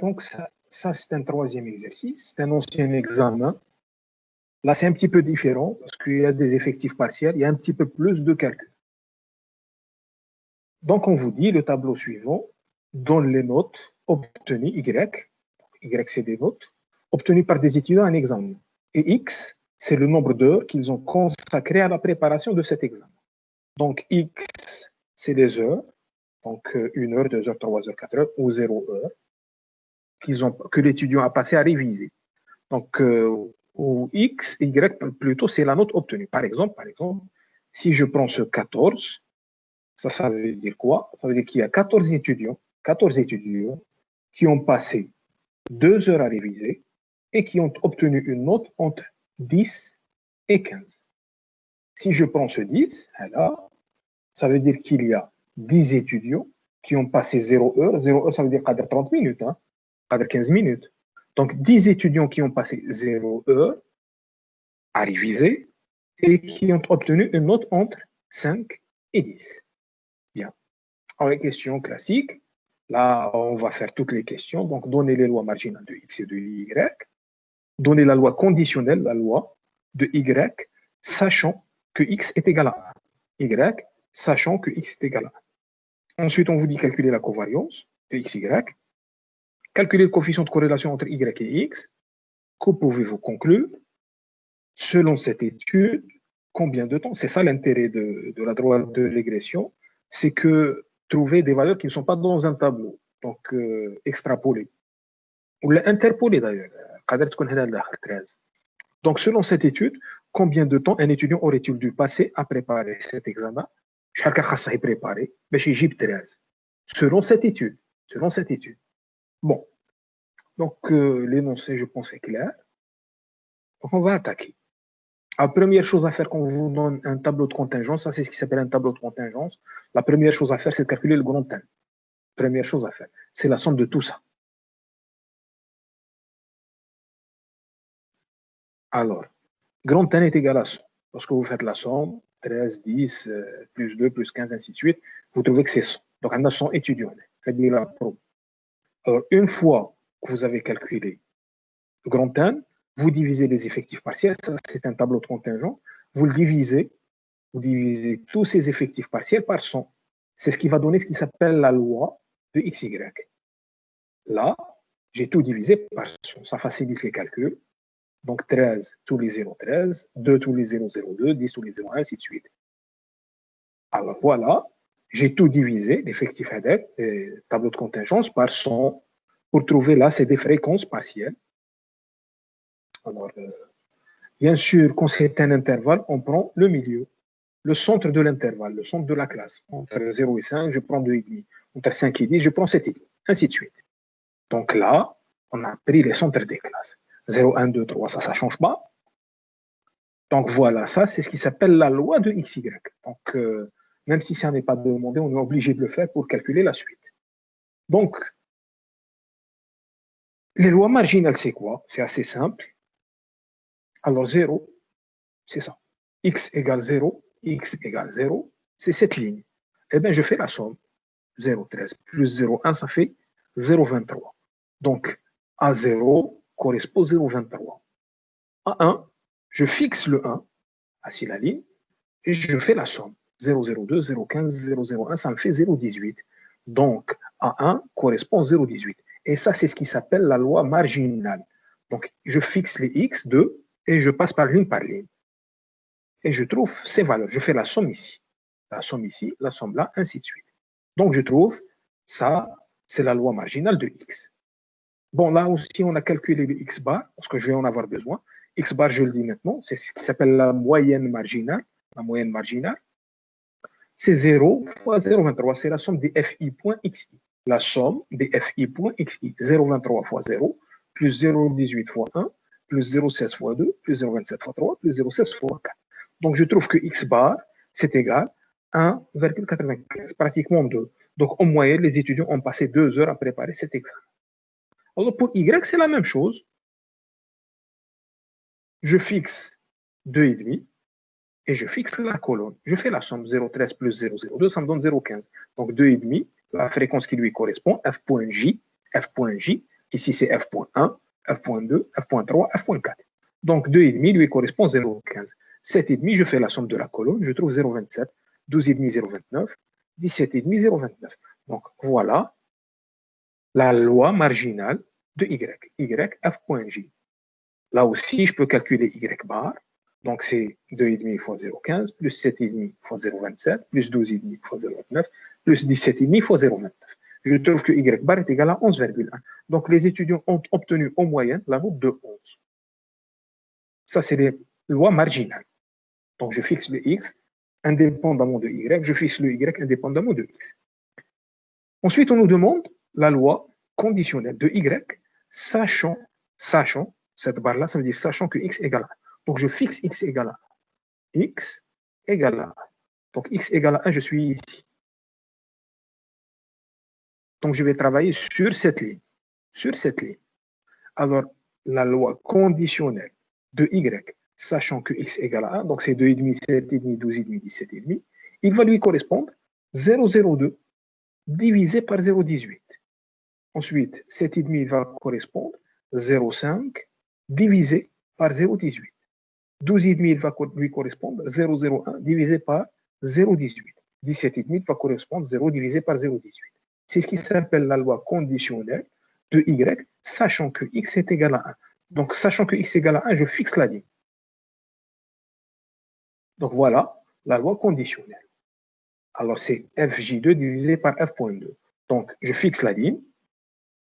Donc, ça c'est un troisième exercice. C'est un ancien examen. Là, c'est un petit peu différent parce qu'il y a des effectifs partiels, il y a un petit peu plus de calcul. Donc, on vous dit, le tableau suivant donne les notes obtenues, Y c'est des notes, obtenues par des étudiants à un examen. Et X, c'est le nombre d'heures qu'ils ont consacré à la préparation de cet examen. Donc, X, c'est les heures, donc 1 heure, 2 heures, 3 heures, 4 heures, ou 0 heure, que l'étudiant a passé à réviser. Donc, ou X, Y, plutôt, c'est la note obtenue. Par exemple, si je prends ce 14, ça veut dire quoi? Ça veut dire qu'il y a 14 étudiants qui ont passé 2 heures à réviser et qui ont obtenu une note entre 10 et 15. Si je prends ce 10, alors, ça veut dire qu'il y a 10 étudiants qui ont passé 0 heure. 0 heure, ça veut dire 30 minutes, hein, 15 minutes. Donc, 10 étudiants qui ont passé 0 heure à réviser et qui ont obtenu une note entre 5 et 10. Bien. Alors, les questions classiques. Là, on va faire toutes les questions. Donc, donner les lois marginales de X et de Y. Donner la loi conditionnelle, la loi de Y, sachant que X est égal à 1. Y, sachant que X est égal à 1. Ensuite, on vous dit calculer la covariance de X, Y. Calculer le coefficient de corrélation entre Y et X. Que pouvez-vous conclure? Selon cette étude, combien de temps? C'est ça l'intérêt de la droite de régression, c'est que trouver des valeurs qui ne sont pas dans un tableau, donc extrapoler, ou interpoler d'ailleurs. Donc, selon cette étude, combien de temps un étudiant aurait-il dû passer à préparer cet examen? Selon cette étude. Bon, donc l'énoncé, je pense, est clair. Donc, on va attaquer. La première chose à faire quand on vous donne un tableau de contingence, ça c'est ce qui s'appelle un tableau de contingence. La première chose à faire, c'est de calculer le grand N. Première chose à faire, c'est la somme de tout ça. Alors, grand N est égal à 100. Lorsque vous faites la somme, 13, 10, plus 2, plus 15, ainsi de suite, vous trouvez que c'est 100. Donc, on a 100 étudiants. Faites la pro. Alors, une fois que vous avez calculé le grand N, vous divisez les effectifs partiels. Ça, c'est un tableau de contingent. Vous divisez tous ces effectifs partiels par 100. C'est ce qui va donner ce qui s'appelle la loi de XY. Là, j'ai tout divisé par 100. Ça facilite les calculs. Donc 13 tous les 0, 13, 2 tous les 0, 0, 2, 10 tous les 0, 1, ainsi de suite. Alors voilà, j'ai tout divisé, l'effectif ADEC, tableau de contingence, par 100 pour trouver là, c'est des fréquences partielles. Alors, bien sûr, quand c'est un intervalle, on prend le milieu, le centre de l'intervalle, le centre de la classe. Entre 0 et 5, je prends 2,5. Entre 5 et 10, je prends 7,5, ainsi de suite. Donc là, on a pris les centres des classes. 0, 1, 2, 3, ça ne change pas. Donc voilà, ça, c'est ce qui s'appelle la loi de XY. Donc, même si ça n'est pas demandé, on est obligé de le faire pour calculer la suite. Donc, les lois marginales, c'est quoi? C'est assez simple. Alors, 0, c'est ça. X égale 0, X égale 0, c'est cette ligne. Eh bien, je fais la somme. 0,13 plus 0,1, ça fait 0,23. Donc, à 0 correspond 0,23. À 1, je fixe le 1, assis la ligne, et je fais la somme. 0,02, 0,15, 0,01, ça me fait 0,18. Donc, à 1 correspond 0,18. Et ça, c'est ce qui s'appelle la loi marginale. Donc, je fixe les x2 et je passe par ligne. Et je trouve ces valeurs. Je fais la somme ici, la somme là, ainsi de suite. Donc, je trouve ça, c'est la loi marginale de x. Bon, là aussi, on a calculé le x bar, parce que je vais en avoir besoin. X bar, je le dis maintenant, c'est ce qui s'appelle la moyenne marginale. La moyenne marginale, c'est 0 fois 0,23. C'est la somme des fi.xi. La somme des fi.xi. 0,23 fois 0, plus 0,18 fois 1, plus 0,16 fois 2, plus 0,27 fois 3, plus 0,16 fois 4. Donc, je trouve que x bar, c'est égal à 1,95, pratiquement 2. Donc, en moyenne, les étudiants ont passé 2 heures à préparer cet examen. Alors, pour y, c'est la même chose. Je fixe 2,5 et je fixe la colonne. Je fais la somme 0,13 plus 0,02, ça me donne 0,15. Donc 2,5, la fréquence qui lui correspond, f.j, Ici, c'est f.1, f.2, f.3, f.4. Donc, 2,5 lui correspond 0,15. 7,5, je fais la somme de la colonne, je trouve 0,27. 12,5, 0,29. 17,5, 0,29. Donc, voilà la loi marginale de y. Y, f.j. Là aussi, je peux calculer y bar. Donc, c'est 2,5 fois 0,15, plus 7,5 fois 0,27, plus 12,5 fois 0,29, plus 17,5 fois 0,29. Je trouve que y bar est égal à 11,1. Donc, les étudiants ont obtenu en moyenne la note de 11. Ça, c'est les lois marginales. Donc, je fixe le x indépendamment de y, je fixe le y indépendamment de x. Ensuite, on nous demande la loi conditionnelle de y, sachant, cette barre-là, ça veut dire sachant que x égale à 1. Donc, je fixe x égale à 1. X égale à 1. Donc, x égale à 1, je suis ici. Donc, je vais travailler sur cette ligne. Sur cette ligne. Alors, la loi conditionnelle de y, sachant que x égale à 1, donc c'est 2,5, 7,5, 12,5, 17,5, il va lui correspondre 0,02 divisé par 0,18. Ensuite, 7,5 va correspondre 0,5 divisé par 0,18. 12,5 va lui correspondre 0,01 divisé par 0,18. 17,5 va correspondre 0 divisé par 0,18. C'est ce qui s'appelle la loi conditionnelle de y, sachant que x est égal à 1. Donc, sachant que x est égal à 1, je fixe la ligne. Donc, voilà la loi conditionnelle. Alors, c'est fj2 divisé par f.2. Donc, je fixe la ligne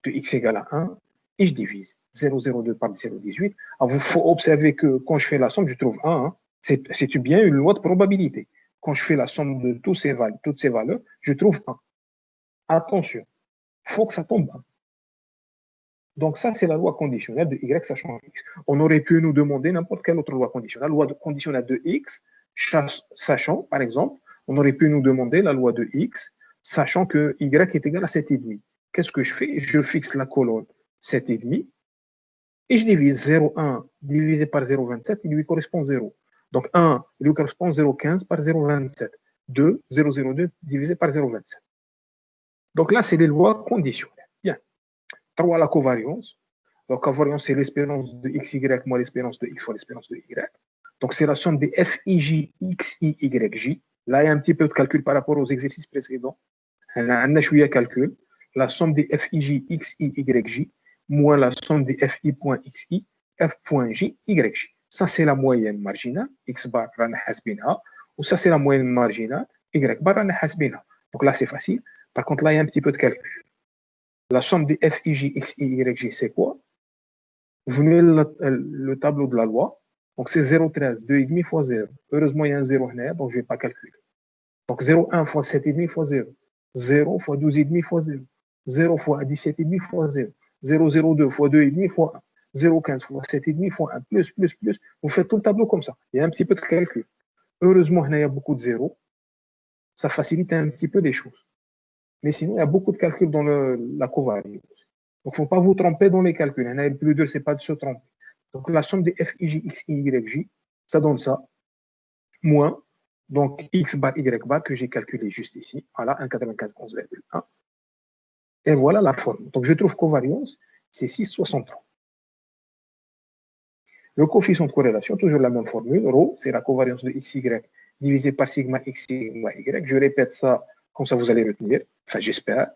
de x égale à 1 et je divise 0,02 par 0,18. Alors, il faut observer que quand je fais la somme, je trouve 1. Hein. C'est bien une loi de probabilité. Quand je fais la somme de toutes ces valeurs, je trouve 1. Attention, il faut que ça tombe 1. Donc, ça, c'est la loi conditionnelle de y sachant x. On aurait pu nous demander n'importe quelle autre loi conditionnelle. La loi conditionnelle de x, sachant, par exemple, on aurait pu nous demander la loi de x, sachant que y est égal à 7,5. Qu'est-ce que je fais? Je fixe la colonne 7,5 et je divise 0,1 divisé par 0,27, il lui correspond 0. Donc 1, il lui correspond 0,15 par 0,27. 2, 0,02 divisé par 0,27. Donc là, c'est les lois conditionnelles. Bien. 3, la covariance. La covariance, c'est l'espérance de xy moins l'espérance de x fois l'espérance de y. Donc, c'est la somme des FIJ, XI, YJ. Là, il y a un petit peu de calcul par rapport aux exercices précédents. On a un calcul. La somme des FIJ, XI, YJ, moins la somme des FI.XI, F.J, YJ. Ça, c'est la moyenne marginale. X bar, rana hasbina. Ou ça, c'est la moyenne marginale. Y bar, rana hasbina. Donc là, c'est facile. Par contre, là, il y a un petit peu de calcul. La somme des FIJ, XI, YJ, c'est quoi? Vous venez le tableau de la loi. Donc, c'est 0,13, 2,5 fois 0. Heureusement, il y a un 0 là, donc je ne vais pas calculer. Donc, 0,1 fois 7,5 fois 0. 0 fois 12,5 fois 0. 0 fois 17,5 fois 0. 0,02 fois 2,5 fois 1. 0,15 fois 7,5 fois 1. Plus. Vous faites tout le tableau comme ça. Il y a un petit peu de calcul. Heureusement, il y a beaucoup de zéros. Ça facilite un petit peu les choses. Mais sinon, il y a beaucoup de calculs dans la covariance. Donc, il ne faut pas vous tromper dans les calculs. Le plus dur, ce n'est pas de se tromper. Donc, la somme des FIJ, XI, YJ, ça donne ça, moins, donc X bar, Y bar, que j'ai calculé juste ici. Voilà, 1,95, 11,1. Et voilà la forme. Donc, je trouve covariance, c'est 6,63. Le coefficient de corrélation, toujours la même formule. Rho, c'est la covariance de XY divisé par sigma X, sigma Y. Je répète ça, comme ça vous allez retenir. Enfin, j'espère.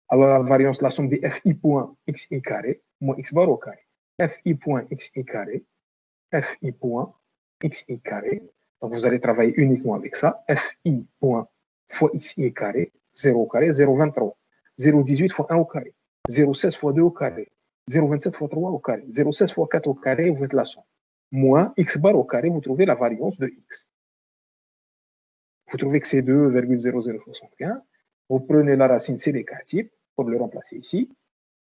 Alors, la variance, la somme des FI point XI carré, moins X bar au carré. FI point XI carré, FI point XI carré. Donc, vous allez travailler uniquement avec ça. FI point fois XI carré, 0 au carré, 0,23. 0,18 fois 1 au carré. 0,16 fois 2 au carré. 0,27 fois 3 au carré. 0,16 fois 4 au carré, vous faites la somme. Moins X bar au carré, vous trouvez la variance de X. Vous trouvez que c'est 2,0075. Vous prenez la racine, c'est l'écart-type, pour le remplacer ici.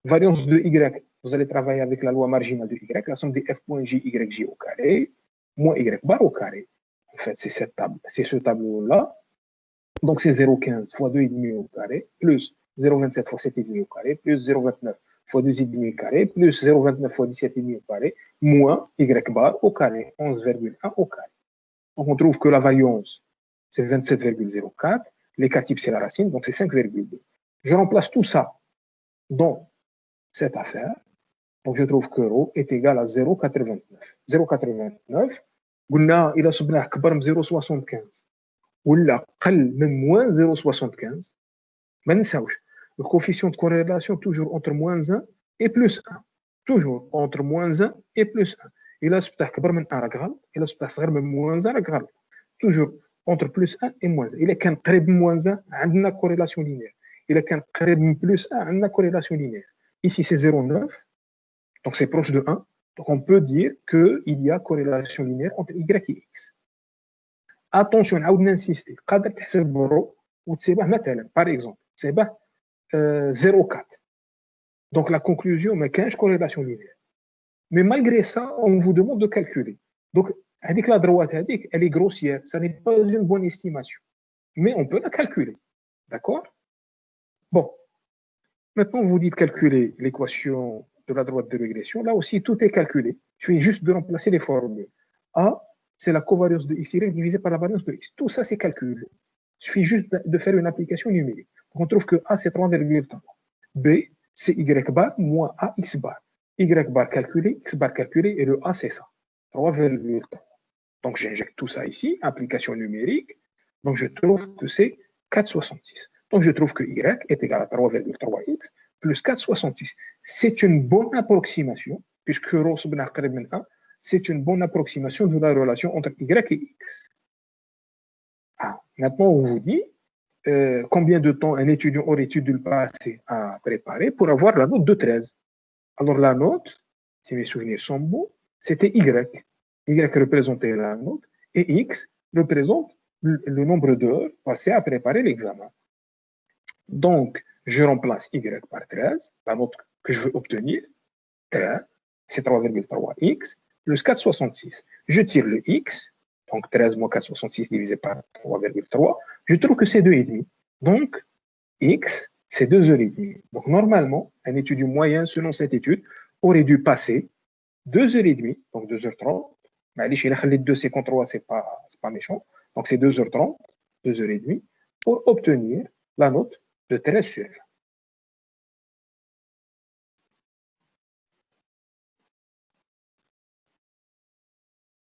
Variance de Y, vous allez travailler avec la loi marginale de Y, la somme des F.J, YJ au carré, moins Y bar au carré. En fait, c'est ce tableau-là. Donc, c'est 0,15 fois 2,5 au carré, plus 0,27 fois 7,5 au carré, plus 0,29 fois 2,5 au carré, plus 0,29 fois 17,5 au carré, moins Y bar au carré, 11,1 au carré. Donc, on trouve que la variance, c'est 27,04. L'écart type, c'est la racine, donc c'est 5,2. Je remplace tout ça dans cette affaire. Donc, je trouve que ρ est égal à 0,89. 0,89, قلنا إلا صبناه كبر من 0,75 ولا قل من moins 0,75 ما ننساوش le coefficient de corrélation toujours entre moins 1 et plus 1. Toujours entre moins 1 et plus 1. إلا صبته كبر من 1 راك غلط، إلا صبته صغير من moins 1 راك غلط. Toujours entre plus 1 et moins 1. إلا كان قريب من moins 1 عندنا corrélation linéaire. إلا كان قريب من plus 1 عندنا corrélation linéaire. Ici c'est 0,9. Donc c'est proche de 1. Donc on peut dire qu'il y a corrélation linéaire entre y et x. Attention, نعاود insister. قادر تحسب رو وتسيبه مثلا par exemple تسيبه 0,4. Donc la conclusion ما كانش corrélation linéaire. Mais malgré ça, on vous demande de calculer. Donc هذيك la droite هذيك elle est grossière, ça n'est pas une bonne estimation. Mais on peut la calculer. D'accord? Bon. Maintenant vous dites calculer l'équation de la droite de régression. Là aussi, tout est calculé. Je viens juste de remplacer les formules. A, c'est la covariance de x, y divisé par la variance de x. Tout ça, c'est calculé. Il suffit juste de faire une application numérique. Donc, on trouve que A, c'est 3,3. B, c'est y bar moins A x bar. Y bar calculé, x bar calculé, et le A, c'est ça. 3,3. Donc, j'injecte tout ça ici, application numérique. Donc, je trouve que c'est 4,66. Donc, je trouve que y est égal à 3,3x plus 4,66. C'est une bonne approximation, puisque ρ صبناه قريب من 1, c'est une bonne approximation de la relation entre y et x. Maintenant, on vous dit combien de temps un étudiant aurait-il dû le passer à préparer pour avoir la note de 13. Alors, la note, si mes souvenirs sont bons, c'était y. Y représentait la note et x représente le nombre d'heures passées à préparer l'examen. Donc, je remplace y par 13, la note que je veux obtenir, c'est 3,3x, plus 4,66. Je tire le x, donc 13 moins 4,66 divisé par 3,3, je trouve que c'est 2,5. Donc, x, c'est 2h30. Donc, normalement, un étudiant moyen, selon cette étude, aurait dû passer 2h30, donc 2h30. Mais les 2,53, c'est pas méchant. Donc, c'est 2h30, 2h30, pour obtenir la note de 13 sur 20.